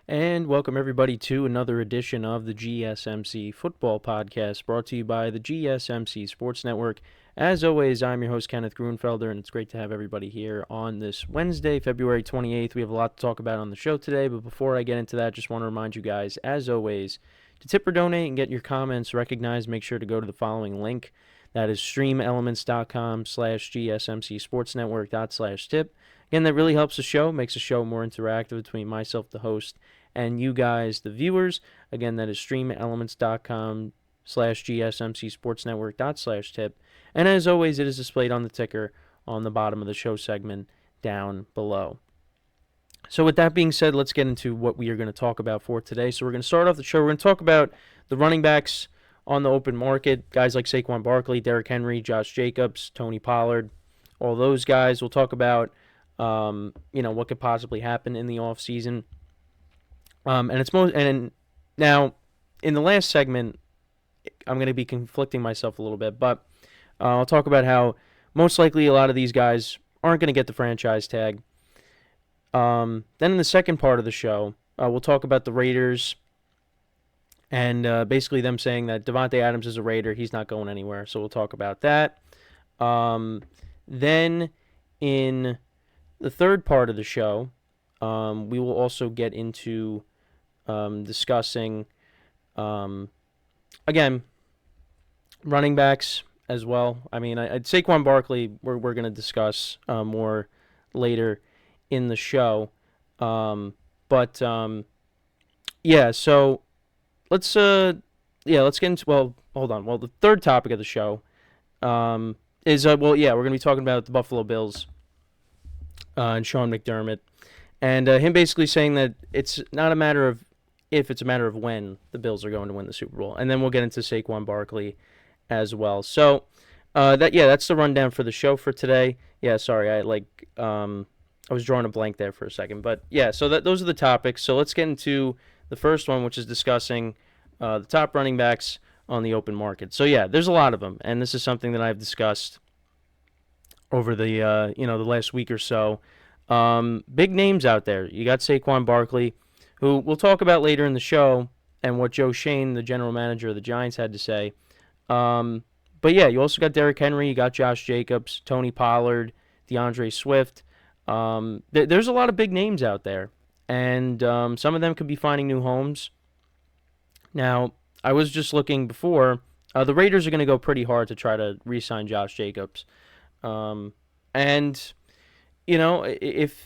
And welcome everybody to another edition of the GSMC Football Podcast, brought to you by the GSMC Sports Network. As always, I'm your host, Kenneth Grunfelder, and it's great to have everybody here on this Wednesday, February 28th. We have a lot to talk about on the show today, but before I get into that, just want to remind you guys, as always, to tip or donate and get your comments recognized, make sure to go to the following link. That is streamelements.com/gsmcsportsnetwork./tip. Again, that really helps the show, makes the show more interactive between myself, the host, and you guys, the viewers. Again, that is streamelements.com/gsmcsportsnetwork./tip. And as always, it is displayed on the ticker on the bottom of the show segment down below. So with that being said, let's get into what we are going to talk about for today. So we're going to start off the show. We're going to talk about the running backs on the open market, guys like Saquon Barkley, Derrick Henry, Josh Jacobs, Tony Pollard, all those guys. We'll talk about what could possibly happen in the offseason. Now in the last segment, I'm going to be conflicting myself a little bit, but I'll talk about how most likely a lot of these guys aren't going to get the franchise tag. Then in the second part of the show, we'll talk about the Raiders and basically them saying that Devontae Adams is a Raider. He's not going anywhere, so we'll talk about that. Then in the third part of the show, we will also get into discussing, again, running backs as well. I mean, Saquon Barkley, we're going to discuss more later in the show. So let's get into, well, hold on. Well, the third topic of the show is, we're going to be talking about the Buffalo Bills and Sean McDermott. And him basically saying that it's not a matter of if, it's a matter of when the Bills are going to win the Super Bowl. And then we'll get into Saquon Barkley as well. So that's the rundown for the show for today. Yeah, sorry, I was drawing a blank there for a second. But yeah, so those are the topics. So let's get into the first one, which is discussing the top running backs on the open market. So yeah, there's a lot of them, and this is something that I've discussed over the the last week or so. Big names out there. You got Saquon Barkley, who we'll talk about later in the show, and what Joe Shane, the general manager of the Giants, had to say. But yeah, you also got Derrick Henry, you got Josh Jacobs, Tony Pollard, DeAndre Swift. There's a lot of big names out there, and some of them could be finding new homes. Now, I was just looking before. The Raiders are going to go pretty hard to try to re-sign Josh Jacobs. If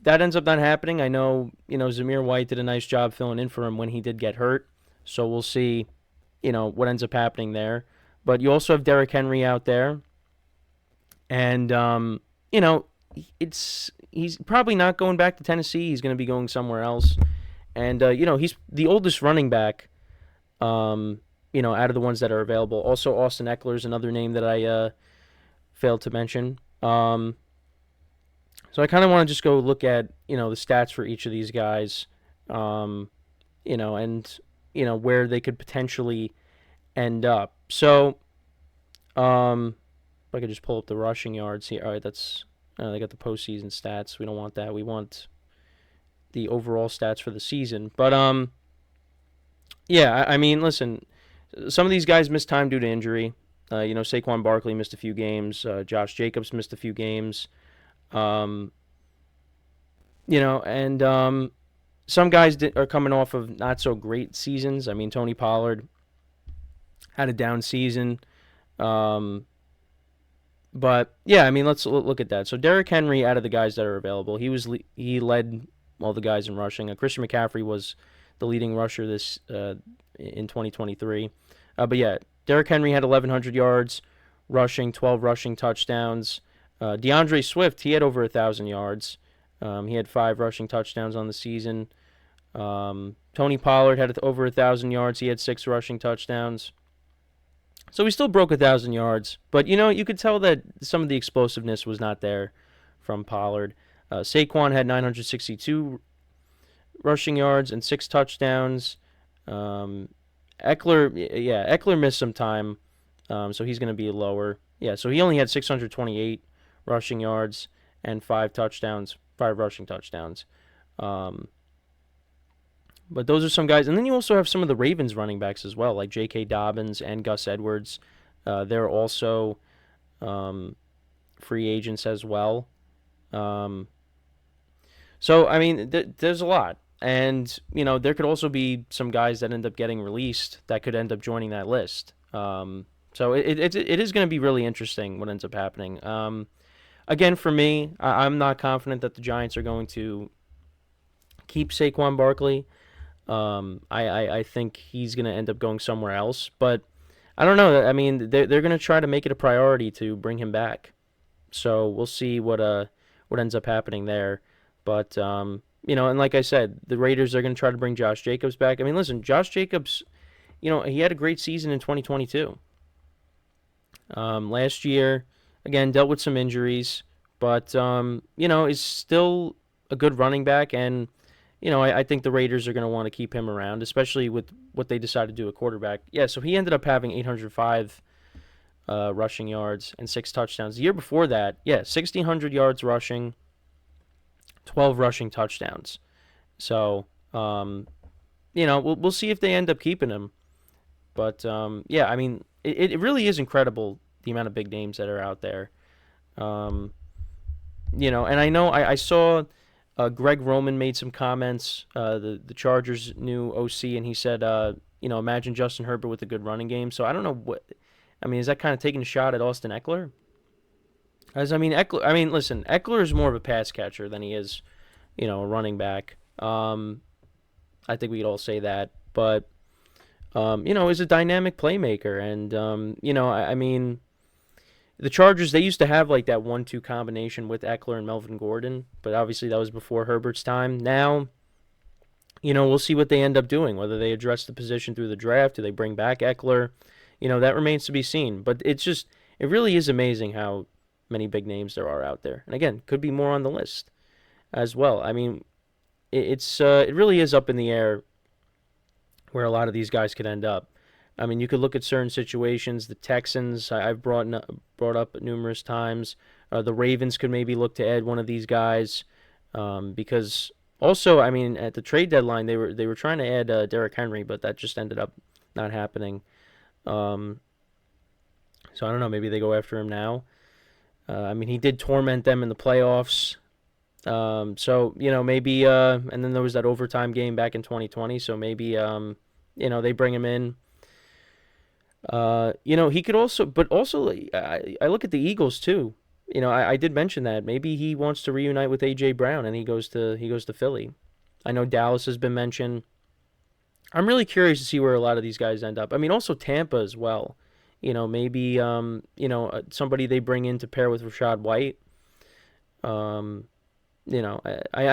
that ends up not happening, I know, Zamir White did a nice job filling in for him when he did get hurt. So we'll see, what ends up happening there. But you also have Derrick Henry out there. And, he's probably not going back to Tennessee. He's going to be going somewhere else. And, he's the oldest running back, out of the ones that are available. Also, Austin Eckler is another name that I failed to mention. So I kind of want to just go look at, the stats for each of these guys, and, where they could potentially end up. So, if I could just pull up the rushing yards here. All right, that's, they got the postseason stats. We don't want that. We want the overall stats for the season. But, listen, some of these guys missed time due to injury. Saquon Barkley missed a few games. Josh Jacobs missed a few games. Some guys are coming off of not so great seasons. I mean, Tony Pollard had a down season. But yeah, let's look at that. So Derrick Henry, out of the guys that are available, he led all the guys in rushing. Christian McCaffrey was the leading rusher this in 2023. But yeah, Derrick Henry had 1,100 yards rushing, 12 rushing touchdowns. DeAndre Swift, he had over 1,000 yards. He had 5 rushing touchdowns on the season. Tony Pollard had over 1,000 yards. He had 6 rushing touchdowns. So he still broke 1,000 yards. But, you could tell that some of the explosiveness was not there from Pollard. Saquon had 962 rushing yards and 6 touchdowns. Eckler missed some time, so he's going to be lower. Yeah, so he only had 628 rushing yards and 5 rushing touchdowns. But those are some guys. And then you also have some of the Ravens running backs as well, like J.K. Dobbins and Gus Edwards. They're also free agents as well. Um, so, I mean, there's a lot. And, there could also be some guys that end up getting released that could end up joining that list. So it is going to be really interesting what ends up happening. Again, for me, I'm not confident that the Giants are going to keep Saquon Barkley. I think he's going to end up going somewhere else. But I don't know. I mean, they're going to try to make it a priority to bring him back. So we'll see what ends up happening there. But and like I said, the Raiders are going to try to bring Josh Jacobs back. I mean, listen, Josh Jacobs, he had a great season in 2022. Last year, again, dealt with some injuries, but is still a good running back, and I think the Raiders are going to want to keep him around, especially with what they decide to do at quarterback. Yeah, so he ended up having 805 rushing yards and 6 touchdowns. The year before that, 1,600 yards rushing, 12 rushing touchdowns. So, we'll see if they end up keeping him. But, I mean, it really is incredible the amount of big names that are out there. And I know I saw Greg Roman made some comments, the Chargers' new OC, and he said, imagine Justin Herbert with a good running game. So I don't know is that kind of taking a shot at Austin Eckler? Listen, Eckler is more of a pass catcher than he is, a running back. I think we could all say that, but is a dynamic playmaker, and the Chargers, they used to have like that 1-2 combination with Eckler and Melvin Gordon, but obviously that was before Herbert's time. Now, we'll see what they end up doing, whether they address the position through the draft, do they bring back Eckler, that remains to be seen. But it really is amazing how many big names there are out there. And again, could be more on the list as well. I mean, it really is up in the air where a lot of these guys could end up. I mean, you could look at certain situations. The Texans, I've brought up numerous times. The Ravens could maybe look to add one of these guys because also, I mean, at the trade deadline, they were trying to add Derrick Henry, but that just ended up not happening. So I don't know. Maybe they go after him now. I mean, he did torment them in the playoffs. So maybe and then there was that overtime game back in 2020. So maybe they bring him in. He could also, but also I look at the Eagles too. I did mention that maybe he wants to reunite with A.J. Brown and he goes to Philly. I know Dallas has been mentioned. I'm really curious to see where a lot of these guys end up. I mean, also Tampa as well. Maybe somebody they bring in to pair with Rachaad White. I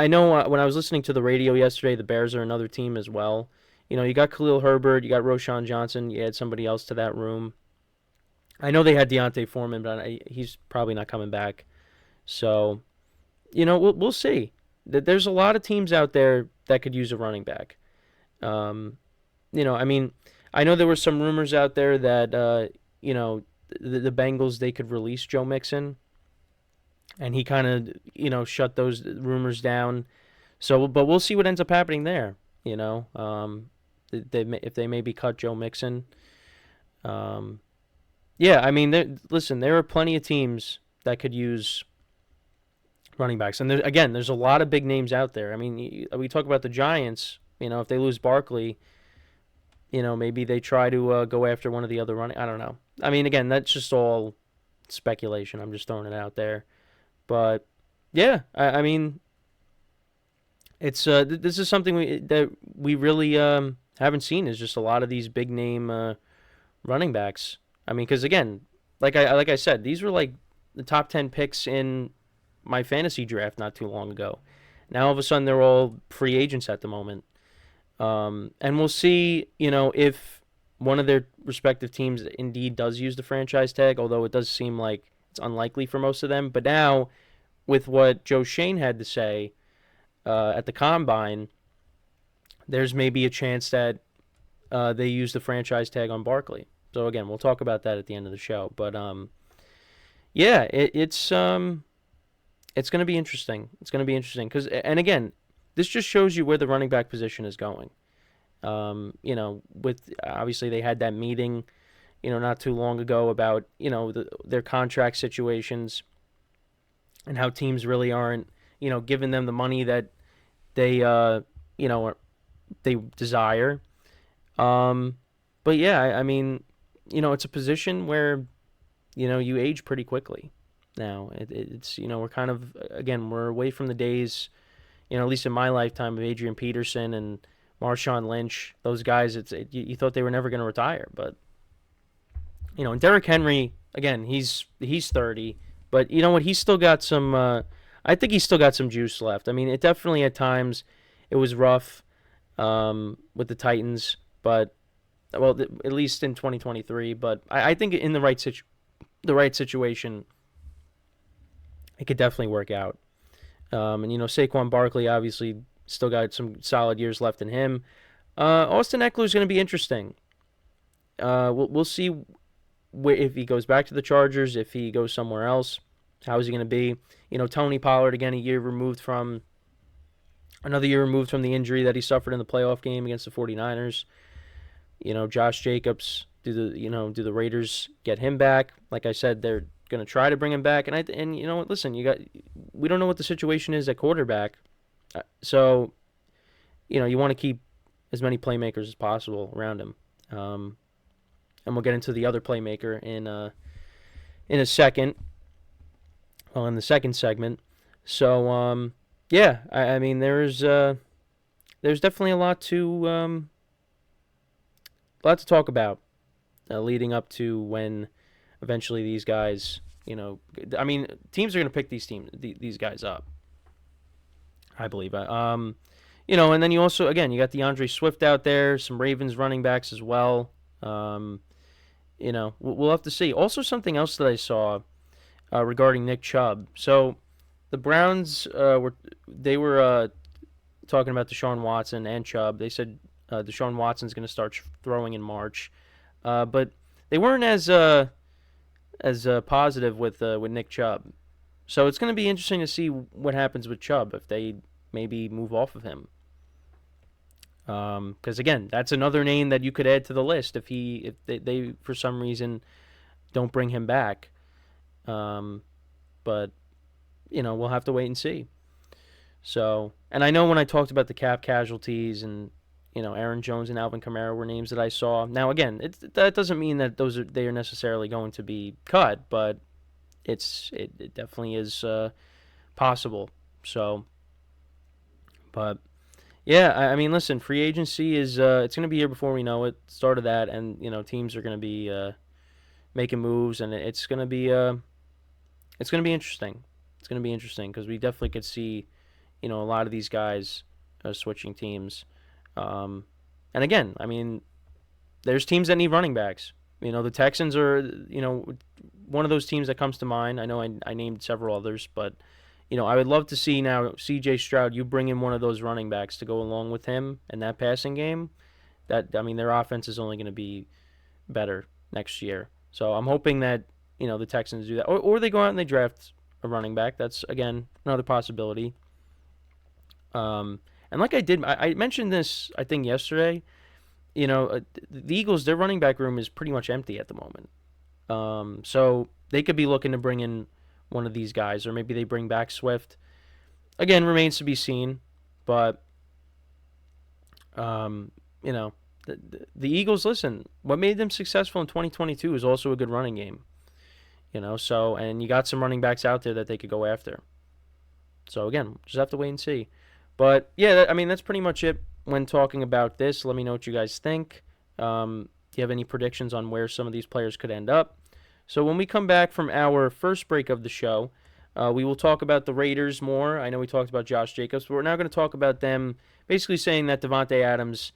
know when I was listening to the radio yesterday, the Bears are another team as well. You got Khalil Herbert, you got Roschon Johnson, you add somebody else to that room. I know they had Deontay Foreman, but he's probably not coming back. So, we'll see. There's a lot of teams out there that could use a running back. I mean, I know there were some rumors out there that, the Bengals, they could release Joe Mixon. And he kind of, shut those rumors down. So, but we'll see what ends up happening there. If they maybe cut Joe Mixon. I mean, there are plenty of teams that could use running backs. And there's a lot of big names out there. I mean, we talk about the Giants. If they lose Barkley, maybe they try to go after one of the other running. I don't know. I mean, again, that's just all speculation. I'm just throwing it out there. But yeah, I mean, it's this is something that we really haven't seen, is just a lot of these big name running backs. I mean, because again, like I said, these were like the top 10 picks in my fantasy draft not too long ago. Now all of a sudden they're all free agents at the moment, and we'll see, if one of their respective teams indeed does use the franchise tag. Although it does seem like it's unlikely for most of them. But now, with what Joe Shane had to say at the Combine, there's maybe a chance that they use the franchise tag on Barkley. So again, we'll talk about that at the end of the show. But it's going to be interesting. It's going to be interesting and again, this just shows you where the running back position is going. With obviously they had that meeting, not too long ago about, their contract situations and how teams really aren't, giving them the money that they, they desire. Um, but yeah, I mean, it's a position where, you age pretty quickly now. It's, we're kind of, again, we're away from the days, at least in my lifetime, of Adrian Peterson and Marshawn Lynch. Those guys, you thought they were never going to retire. But, and Derrick Henry, again, he's 30. But you know what? He's still got some, I think he's still got some juice left. I mean, it definitely at times, it was rough with the Titans. But, well, at least in 2023. But I think in the right situation, it could definitely work out. And Saquon Barkley obviously still got some solid years left in him. Austin Eckler is going to be interesting. We'll see if he goes back to the Chargers, if he goes somewhere else. How is he going to be? Tony Pollard again, another year removed from the injury that he suffered in the playoff game against the 49ers. Josh Jacobs, do the Raiders get him back? Like I said, they're going to try to bring him back. And listen, we don't know what the situation is at quarterback. So, you want to keep as many playmakers as possible around him. And we'll get into the other playmaker in a second. Well, in the second segment. So, yeah, I mean, there's definitely a lot to talk about leading up to when eventually these guys, I mean, teams are going to pick these guys up, I believe. And then you also, again, you got DeAndre Swift out there, some Ravens running backs as well. We'll have to see. Also, something else that I saw regarding Nick Chubb. So the Browns were talking about Deshaun Watson and Chubb. They said Deshaun Watson's going to start throwing in March, but they weren't as positive with Nick Chubb. So it's going to be interesting to see what happens with Chubb if they maybe move off of him. Because again, that's another name that you could add to the list if they for some reason don't bring him back. But we'll have to wait and see. So, and I know when I talked about the cap casualties and Aaron Jones and Alvin Kamara were names that I saw. Now again, that doesn't mean that they are necessarily going to be cut, but it definitely is possible. So, but yeah, I mean, listen, free agency is it's going to be here before we know it. Start of that, and teams are going to be making moves, and it's going to be interesting. It's going to be interesting because we definitely could see a lot of these guys switching teams. And again, I mean, there's teams that need running backs. The Texans are one of those teams that comes to mind. I know I named several others, but I would love to see now C.J. Stroud. You bring in one of those running backs to go along with him in that passing game. Their offense is only going to be better next year. So I'm hoping that the Texans do that, or they go out and they draft a running back. That's again another possibility. And like I mentioned this I think yesterday. The Eagles, their running back room is pretty much empty at the moment. So they could be looking to bring in one of these guys, or maybe they bring back Swift. Again, remains to be seen. But, the Eagles, listen, what made them successful in 2022 is also a good running game. So, and you got some running backs out there that they could go after. So, again, just have to wait and see. But, yeah, that's pretty much it when talking about this. Let me know what you guys think. Do you have any predictions on where some of these players could end up? So when we come back from our first break of the show, we will talk about the Raiders more. I know we talked about Josh Jacobs, but we're now going to talk about them basically saying that Devontae Adams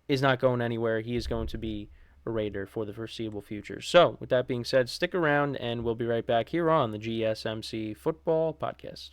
is not going anywhere. He is going to be a Raider for the foreseeable future. So with that being said, stick around, and we'll be right back here on the GSMC Football Podcast.